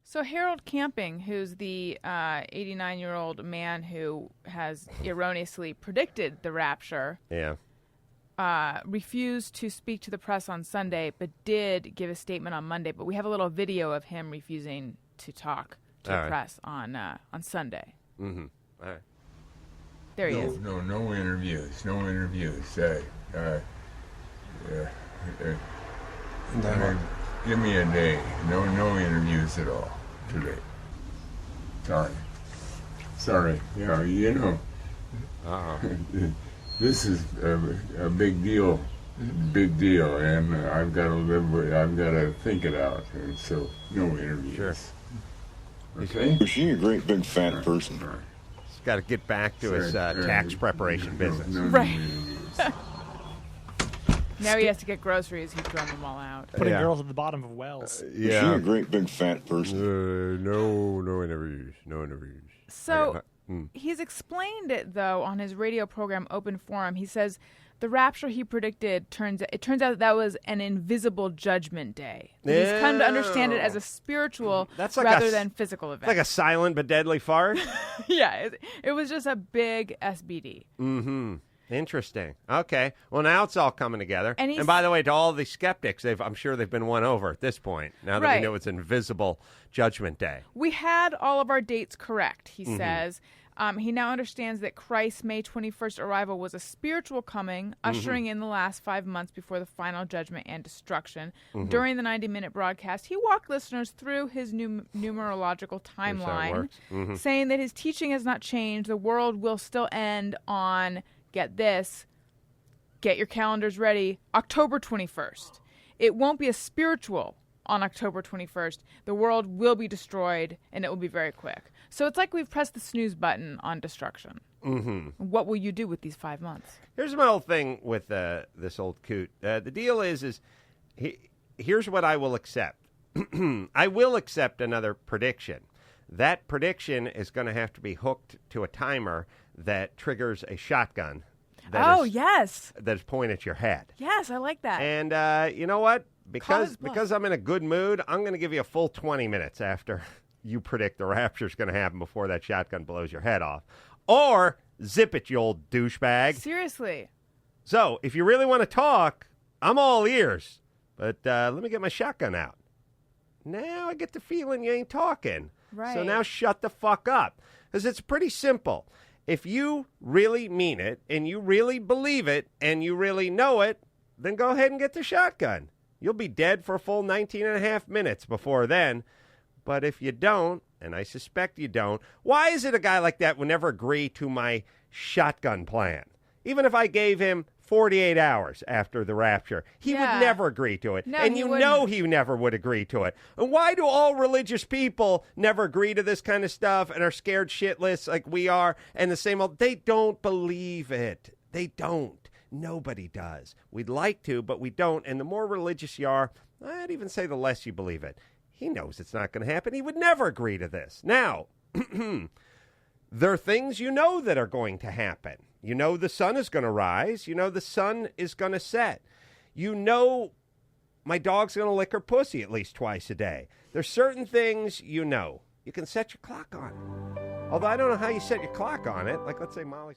So Harold Camping, who's the 89-year-old man who has erroneously predicted the rapture, refused to speak to the press on Sunday, but did give a statement on Monday. But we have a little video of him refusing to talk to the press on Sunday. Mm-hmm. All right. There he is. No interviews. No interviews. Give me a day. No interviews at all today. Sorry. Yeah, this is a big deal. Big deal, and I've got to live with. I've got to think it out, and so no interviews. Sure. Okay. Is she a great big fat person? He's got to get back to his tax preparation business. Right. Now he has to get groceries. He's thrown them all out. Putting girls at the bottom of wells. Is she a great big fat person? No interviews. No interviews. So he's explained it, though, on his radio program, Open Forum. He says the rapture he predicted turns out that was an invisible judgment day. He's come to understand it as a spiritual rather than physical event. Like a silent but deadly fart? Yeah, it was just a big SBD. Mm-hmm. Interesting. Okay. Well, now it's all coming together. And by the way, to all the skeptics, I'm sure they've been won over at this point, now that we know it's invisible judgment day. We had all of our dates correct, he says. He now understands that Christ's May 21st arrival was a spiritual coming, ushering in the last 5 months before the final judgment and destruction. During the 90-minute broadcast, he walked listeners through his numerological timeline, saying that his teaching has not changed. The world will still end on, get this, get your calendars ready, October 21st. It won't be a spiritual on October 21st. The world will be destroyed, and it will be very quick. So it's like we've pressed the snooze button on destruction. What will you do with these 5 months? Here's my whole thing with this old coot. The deal is here's what I will accept. I will accept another prediction. That prediction is going to have to be hooked to a timer that triggers a shotgun. Yes. That is pointed at your head. Yes, I like that. And you know what? Because I'm in a good mood, I'm going to give you a full 20 minutes after you predict the rapture's going to happen before that shotgun blows your head off. Or zip it, you old douchebag. Seriously. So, if you really want to talk, I'm all ears. But let me get my shotgun out. Now I get the feeling you ain't talking. Right. So now shut the fuck up. Because it's pretty simple. If you really mean it, and you really believe it, and you really know it, then go ahead and get the shotgun. You'll be dead for a full 19 and a half minutes before then. But if you don't, and I suspect you don't, why is it a guy like that would never agree to my shotgun plan? Even if I gave him 48 hours after the rapture, he would never agree to it. No, and you know he never would agree to it. And why do all religious people never agree to this kind of stuff and are scared shitless like we are? And the same old, they don't believe it. They don't. Nobody does. We'd like to, but we don't. And the more religious you are, I'd even say the less you believe it. He knows it's not going to happen. He would never agree to this. Now, there are things you know that are going to happen. You know the sun is going to rise. You know the sun is going to set. You know my dog's going to lick her pussy at least twice a day. There's certain things you know. You can set your clock on. Although I don't know how you set your clock on it. Like, let's say Molly...